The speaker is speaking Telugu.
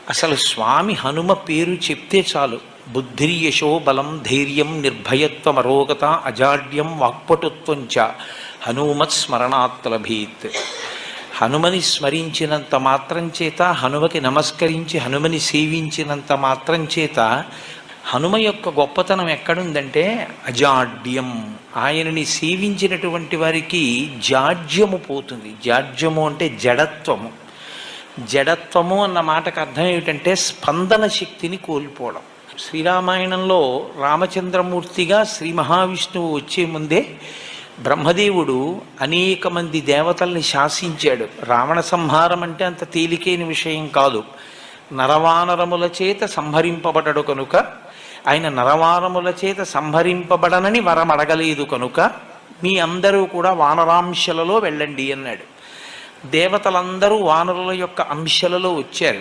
అసలు స్వామి హనుమ పేరు చెప్తే చాలు. బుద్ధిర్యశో బలం ధైర్యం నిర్భయత్వం అరోగత అజాడ్యం వాక్పటుత్వం చ హనుమత్ స్మరణాత్ లభేత్. హనుమని స్మరించినంత మాత్రం చేత, హనుమకి నమస్కరించి హనుమని సేవించినంత మాత్రం చేత హనుమ యొక్క గొప్పతనం ఎక్కడుందంటే అజాడ్యం. ఆయనని సేవించినటువంటి వారికి జాడ్యము పోతుంది. జాడ్యము అంటే జడత్వము. జడత్వము అన్న మాటకు అర్థం ఏమిటంటే స్పందన శక్తిని కోల్పోవడం. శ్రీరామాయణంలో రామచంద్రమూర్తిగా శ్రీ మహావిష్ణువు వచ్చే ముందే బ్రహ్మదేవుడు అనేక మంది దేవతల్ని శాసించాడు. రావణ సంహారం అంటే అంత తేలికైన విషయం కాదు. నరవానరముల చేత సంహరింపబడడు కనుక, ఆయన నరవానరముల చేత సంహరింపబడనని వరం అడగలేదు కనుక మీ అందరూ కూడా వానరాంశలలో వెళ్ళండి అన్నాడు. దేవతలందరూ వానరుల యొక్క అంశలలో వచ్చారు.